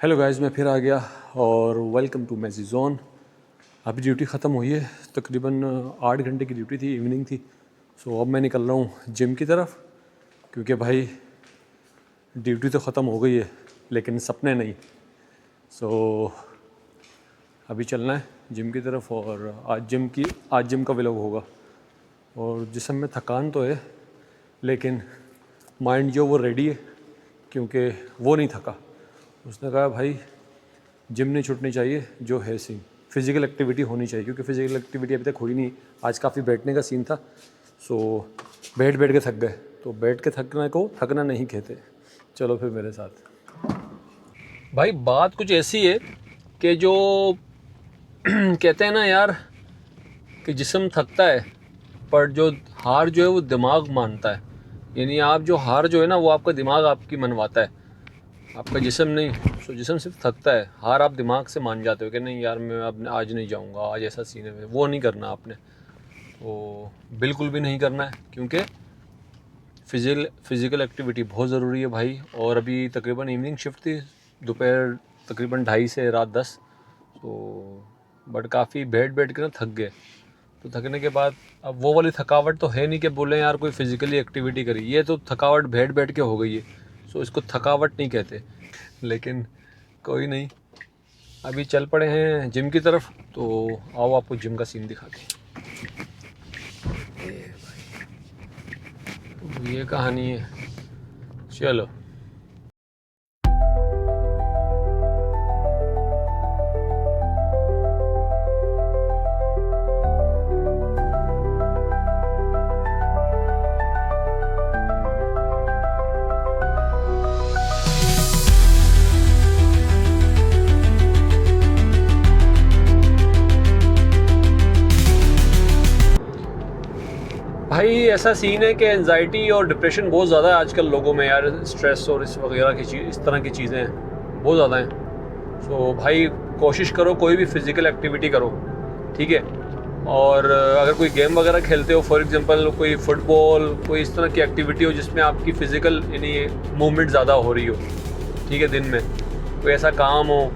Hello guys, मैं फिर आ गया और वेलकम टू मैसी जोन। अभी ड्यूटी ख़त्म हुई है, तकरीबन 8 घंटे की ड्यूटी थी, इवनिंग थी। सो अब मैं निकल रहा हूँ जिम की तरफ, क्योंकि भाई ड्यूटी तो ख़त्म हो गई है लेकिन सपने नहीं। सो अभी चलना है जिम की तरफ और आज जिम का व्लॉग होगा। और जिस्म में थकान तो है लेकिन माइंड जो वो रेडी है, क्योंकि वो नहीं थका। उसने कहा भाई जिम नहीं छूटनी चाहिए, जो है सीन फिज़िकल एक्टिविटी होनी चाहिए, क्योंकि फ़िज़िकल एक्टिविटी अभी तक हुई नहीं। आज काफ़ी बैठने का सीन था, सो बैठ के थक गए। तो बैठ के थकने को थकना नहीं कहते। चलो फिर मेरे साथ। भाई बात कुछ ऐसी है कि जो कहते हैं ना यार कि जिस्म थकता है पर जो हार जो है वो दिमाग मानता है। यानी आप जो हार जो है ना वो आपका दिमाग आपकी मनवाता है, आपका जिस्म नहीं। सो जिस्म सिर्फ थकता है, हार आप दिमाग से मान जाते हो कि नहीं यार मैं अब आज नहीं जाऊंगा, आज ऐसा सीन है। वो नहीं करना आपने, वो बिल्कुल भी नहीं करना है, क्योंकि फ़िज़िकल एक्टिविटी बहुत ज़रूरी है भाई। और अभी तकरीबन इवनिंग शिफ्ट थी, दोपहर तकरीबन 2:30 से रात 10। तो बट काफ़ी बैठ के ना थक गए। तो थकने के बाद अब वो वाली थकावट तो है नहीं कि बोलें यार कोई फ़िज़िकली एक्टिविटी करी। ये तो थकावट बैठ के हो गई है। सो इसको थकावट नहीं कहते। लेकिन कोई नहीं, अभी चल पड़े हैं जिम की तरफ। तो आओ आपको जिम का सीन दिखाते हैं। तो ये कहानी है, चलो। भाई ऐसा सीन है कि एंजाइटी और डिप्रेशन बहुत ज़्यादा है आजकल लोगों में यार। स्ट्रेस और इस वगैरह की चीज़, इस तरह की चीज़ें बहुत ज़्यादा हैं। सो भाई कोशिश करो कोई भी फ़िज़िकल एक्टिविटी करो, ठीक है। और अगर कोई गेम वगैरह खेलते हो, फॉर एग्जांपल कोई फुटबॉल, कोई इस तरह की एक्टिविटी हो जिसमें आपकी फ़िज़िकल यानी मूवमेंट ज़्यादा हो रही हो, ठीक है, दिन में कोई ऐसा काम हो,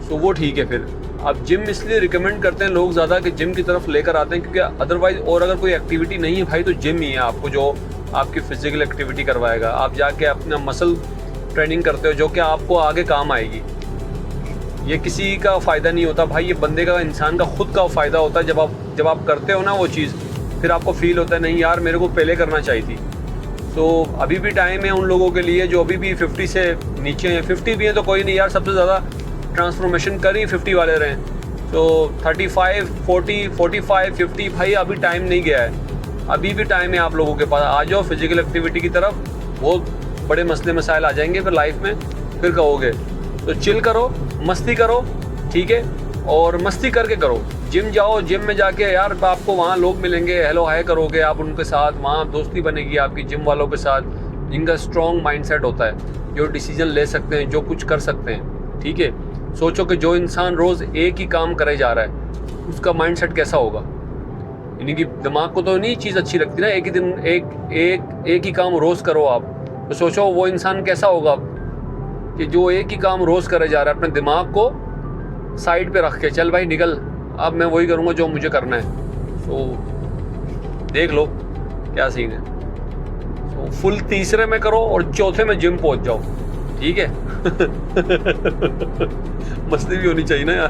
सो वो ठीक है। फिर अब जिम इसलिए रिकमेंड करते हैं लोग ज़्यादा कि जिम की तरफ लेकर आते हैं, क्योंकि अदरवाइज़ और अगर कोई एक्टिविटी नहीं है भाई तो जिम ही है आपको जो आपकी फ़िज़िकल एक्टिविटी करवाएगा। आप जाके अपना मसल ट्रेनिंग करते हो जो कि आपको आगे काम आएगी। ये किसी का फ़ायदा नहीं होता भाई, ये बंदे का, इंसान का खुद का फ़ायदा होता है। जब आप करते हो ना वो चीज़, फिर आपको फ़ील होता है नहीं यार मेरे को पहले करना चाहिए थी। तो अभी भी टाइम है उन लोगों के लिए जो अभी भी 50 से नीचे हैं। 50 भी हैं तो कोई नहीं यार, सबसे ज़्यादा ट्रांसफॉर्मेशन कर ही 50 वाले रहे। तो 35, 40, 45, 50 भाई अभी टाइम नहीं गया है, अभी भी टाइम है आप लोगों के पास। आ जाओ फिज़िकल एक्टिविटी की तरफ, बहुत बड़े मसले मसाइल आ जाएंगे फिर लाइफ में, फिर कहोगे। तो चिल करो, मस्ती करो, ठीक है, और मस्ती करके करो। जिम जाओ, जिम में जाके यार आपको वहाँ लोग मिलेंगे, हेलो हाय करोगे आप उनके साथ, वहाँ दोस्ती बनेगी आपकी जिम वालों के साथ, जिनका स्ट्रॉन्ग माइंडसेट होता है, जो डिसीजन ले सकते हैं, जो कुछ कर सकते हैं, ठीक है। सोचो कि जो इंसान रोज़ एक ही काम करे जा रहा है उसका माइंडसेट कैसा होगा। यानी कि दिमाग को तो नहीं चीज़ अच्छी लगती ना, एक ही दिन एक ही काम रोज़ करो आप। तो सोचो वो इंसान कैसा होगा कि जो एक ही काम रोज़ करे जा रहा है, अपने दिमाग को साइड पे रख के चल भाई निकल, अब मैं वही करूँगा जो मुझे करना है। तो देख लो क्या सीन है। तो फुल तीसरे में करो और चौथे में जिम पहुँच जाओ, ठीक है। मस्ती भी होनी चाहिए ना यार।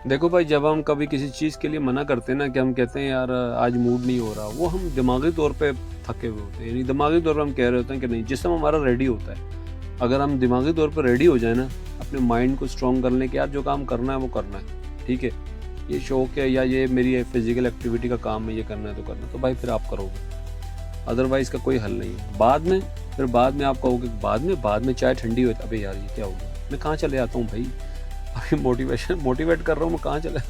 देखो भाई, जब हम कभी किसी चीज़ के लिए मना करते हैं ना, कि हम कहते हैं यार आज मूड नहीं हो रहा, वो हम दिमागी तौर पे थके हुए होते हैं। यानी दिमागी तौर पे हम कह रहे होते हैं कि नहीं, जिस्म हमारा रेडी होता है। अगर हम दिमागी तौर पर रेडी हो जाए ना, अपने माइंड को स्ट्रॉन्ग करने के, यार जो काम करना है वो करना है, ठीक है, ये शौक है या ये मेरी फिज़िकल एक्टिविटी का काम है, ये करना है तो करना है, तो भाई फिर आप करोगे। अदरवाइज़ का कोई हल नहीं है। बाद में आप कहोगे, बाद में चाय ठंडी हो, अबे यार ये क्या हो गया, मैं कहाँ चले आता हूँ भाई, अभी मोटिवेट कर रहा हूँ, मैं कहाँ चले।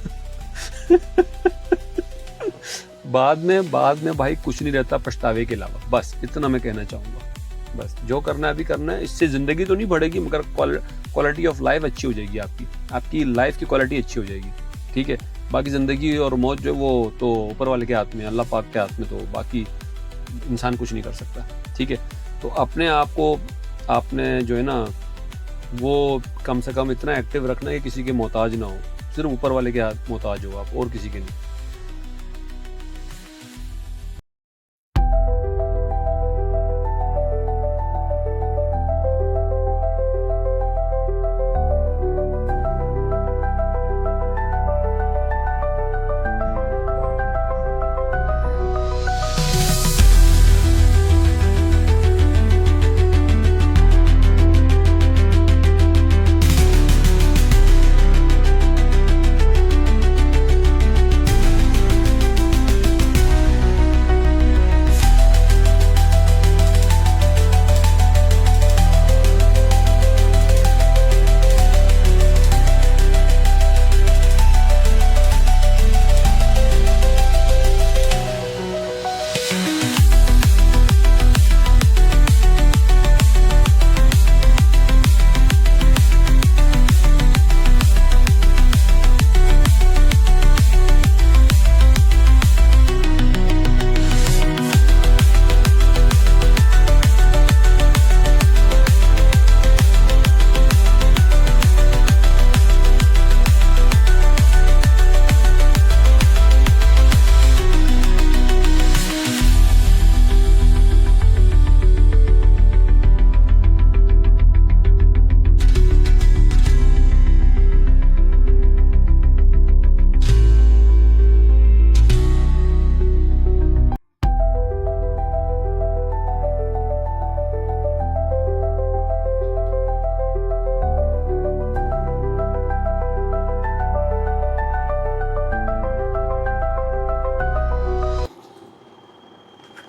बाद में भाई कुछ नहीं रहता पछतावे के अलावा, बस इतना मैं कहना चाहूँगा। बस जो करना है अभी करना है, इससे ज़िंदगी तो नहीं बढ़ेगी मगर क्वालिटी ऑफ लाइफ अच्छी हो जाएगी, आपकी लाइफ की क्वालिटी अच्छी हो जाएगी। ठीक है। बाकी ज़िंदगी और मौत जो वो तो ऊपर वाले के हाथ में, अल्लाह पाक के हाथ में, तो बाकी इंसान कुछ नहीं कर सकता, ठीक है। तो अपने आप को आपने जो है ना वो कम से कम इतना एक्टिव रखना है कि किसी के मोहताज ना हो, सिर्फ ऊपर वाले के हाथ मोहताज हो आप, और किसी के नहीं।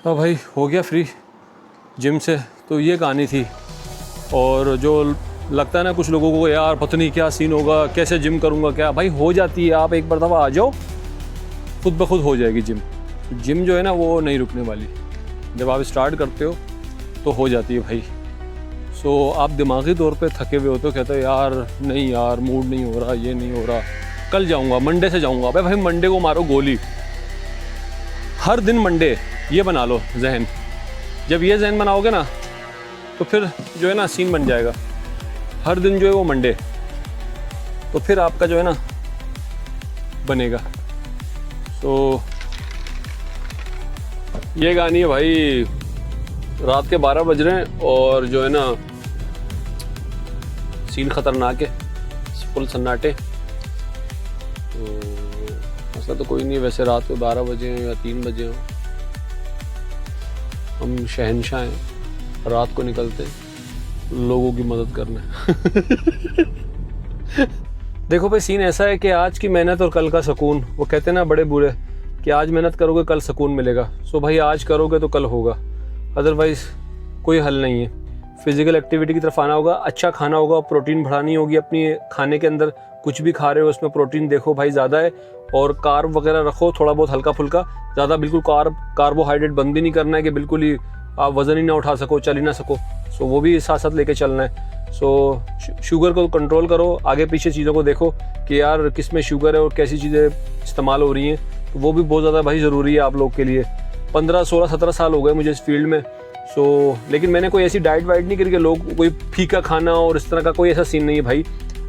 हाँ भाई, हो गया फ्री जिम से। तो ये कहानी थी। और जो लगता है ना कुछ लोगों को, यार पता नहीं क्या सीन होगा, कैसे जिम करूँगा, क्या भाई हो जाती है। आप एक बार दफ़ा आ जाओ, खुद ब खुद हो जाएगी जिम। जिम जो है ना वो नहीं रुकने वाली, जब आप स्टार्ट करते हो तो हो जाती है भाई। सो आप दिमागी तौर पे थके हुए होते हो, कहते हो यार नहीं यार मूड नहीं हो रहा, ये नहीं हो रहा, कल जाऊँगा, मंडे से जाऊँगा। भाई मंडे को मारो गोली, हर दिन मंडे, ये बना लो जहन। जब ये जहन बनाओगे ना तो फिर जो है ना सीन बन जाएगा। हर दिन जो है वो मंडे, तो फिर आपका जो है ना बनेगा। तो ये गानी है भाई, रात के 12 बज रहे हैं और जो है ना सीन ख़तरनाक है, फुल सन्नाटे। तो मसला तो कोई नहीं, वैसे रात के 12 बजे हैं या 3 बजे हो, हम शहंशाह हैं, रात को निकलते लोगों की मदद करने। देखो भाई, सीन ऐसा है कि आज की मेहनत और कल का सुकून, वो कहते हैं ना बड़े बूढ़े कि आज मेहनत करोगे कल सुकून मिलेगा। सो भाई आज करोगे तो कल होगा, अदरवाइज़ कोई हल नहीं है। फिज़िकल एक्टिविटी की तरफ आना होगा, अच्छा खाना होगा, प्रोटीन बढ़ानी होगी अपनी खाने के अंदर। कुछ भी खा रहे हो उसमें प्रोटीन देखो भाई ज़्यादा है, और कार्ब वगैरह रखो थोड़ा बहुत हल्का फुल्का, ज़्यादा बिल्कुल कार्बोहाइड्रेट बंद भी नहीं करना है कि बिल्कुल ही आप वज़न ही ना उठा सको, चल ही ना सको। सो वो भी साथ साथ लेके चलना है। सो शुगर को कंट्रोल करो, आगे पीछे चीज़ों को देखो कि यार किस में शुगर है और कैसी चीज़ें इस्तेमाल हो रही हैं, तो वो भी बहुत ज़्यादा भाई ज़रूरी है आप लोग के लिए। 15, 16, 17 साल हो गए मुझे इस फील्ड में। सो लेकिन मैंने कोई ऐसी डाइट वाइट नहीं करी कि लोग कोई फीका खाना और इस तरह का कोई ऐसा सीन नहीं है भाई।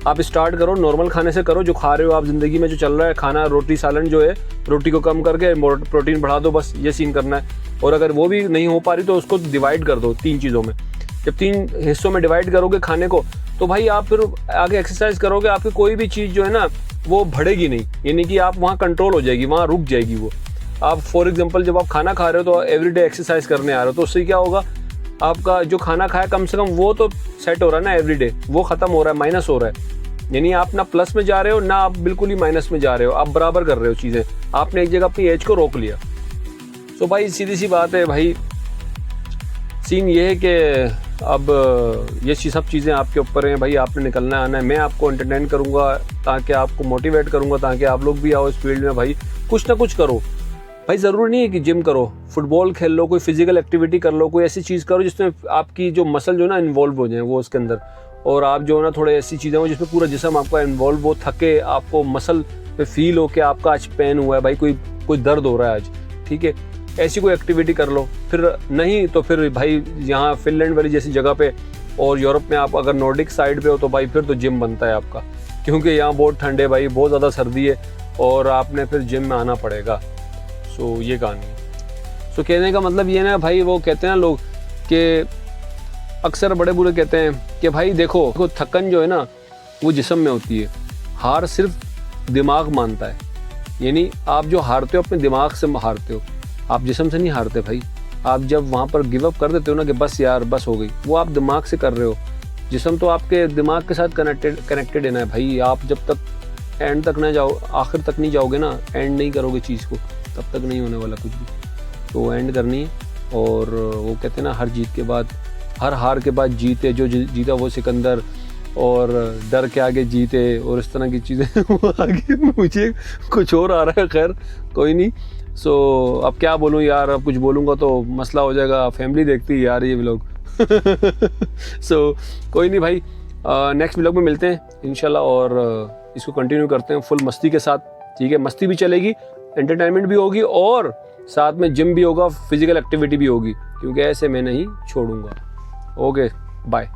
आप स्टार्ट करो नॉर्मल खाने से करो, जो खा रहे हो आप ज़िंदगी में जो चल रहा है खाना, रोटी सालन जो है, रोटी को कम करके प्रोटीन बढ़ा दो, बस ये सीन करना है। और अगर वो भी नहीं हो पा रही तो उसको डिवाइड कर दो 3 चीज़ों में। जब 3 हिस्सों में डिवाइड करोगे खाने को, तो भाई आप फिर आगे एक्सरसाइज करोगे, आपकी कोई भी चीज़ जो है ना वो बढ़ेगी नहीं, यानी कि आप वहाँ कंट्रोल हो जाएगी, वहाँ रुक जाएगी वो। आप फॉर एग्जांपल जब आप खाना खा रहे हो तो एवरीडे एक्सरसाइज करने आ रहे हो, तो उससे क्या होगा, आपका जो खाना खाया कम से कम वो तो सेट हो रहा है ना एवरीडे, वो ख़त्म हो रहा है, माइनस हो रहा है। यानी आप ना प्लस में जा रहे हो ना आप बिल्कुल ही माइनस में जा रहे हो, आप बराबर कर रहे हो चीज़ें। आपने एक जगह अपनी एज को रोक लिया। तो भाई सीधी सी बात है भाई, सीन ये है कि अब ये सब चीज़ें आपके ऊपर हैं भाई, आपने निकलना आना है। मैं आपको एंटरटेन करूँगा ताकि आपको मोटिवेट करूँगा, ताकि आप लोग भी आओ इस फील्ड में भाई, कुछ ना कुछ करो भाई। ज़रूरी नहीं है कि जिम करो, फुटबॉल खेल लो, कोई फिजिकल एक्टिविटी कर लो, कोई ऐसी चीज़ करो जिसमें आपकी जो मसल जो ना इन्वॉल्व हो जाए वो उसके अंदर, और आप जो है ना थोड़े ऐसी चीज़ें हो जिसमें पूरा जिस्म आपका इन्वॉल्व हो, थके, आपको मसल पे फील हो कि आपका आज पेन हुआ है भाई, कोई दर्द हो रहा है आज, ठीक है, ऐसी कोई एक्टिविटी कर लो। फिर नहीं तो फिर भाई यहाँ फिनलैंड वाली जैसी जगह पे और यूरोप में आप अगर नॉर्डिक साइड पे हो तो भाई फिर तो जिम बनता है आपका, क्योंकि यहाँ बहुत ठंड है भाई, बहुत ज़्यादा सर्दी है और आपने फिर जिम में आना पड़ेगा। सो ये कहानी है। सो कहने का मतलब ये ना भाई, वो कहते हैं ना लोग कि अक्सर बड़े बूढ़े कहते हैं कि भाई देखो थकन जो है ना वो जिस्म में होती है, हार सिर्फ दिमाग मानता है। यानी आप जो हारते हो अपने दिमाग से हारते हो, आप जिस्म से नहीं हारते भाई। आप जब वहाँ पर गिव अप कर देते हो ना कि बस यार बस हो गई, वो आप दिमाग से कर रहे हो। जिस्म तो आपके दिमाग के साथ कनेक्टेड है ना भाई। आप जब तक एंड तक ना जाओ, आखिर तक नहीं जाओगे ना, एंड नहीं करोगे चीज़ को, तब तक नहीं होने वाला कुछ भी। तो एंड करनी है। और वो कहते हैं ना हर जीत के बाद, हर हार के बाद जीते, जो जीता वो सिकंदर, और डर के आगे जीते, और इस तरह की चीज़ें। वो आगे मुझे कुछ और आ रहा है, खैर कोई नहीं। सो अब क्या बोलूँ यार, अब कुछ बोलूँगा तो मसला हो जाएगा, फैमिली देखती है यार ये व्लॉग। सो कोई नहीं भाई, नेक्स्ट व्लॉग में मिलते हैं इंशाल्लाह, और इसको कंटिन्यू करते हैं फुल मस्ती के साथ, ठीक है। मस्ती भी चलेगी, एंटरटेनमेंट भी होगी, और साथ में जिम भी होगा, फिजिकल एक्टिविटी भी होगी, क्योंकि ऐसे मैं नहीं छोड़ूंगा। Okay bye.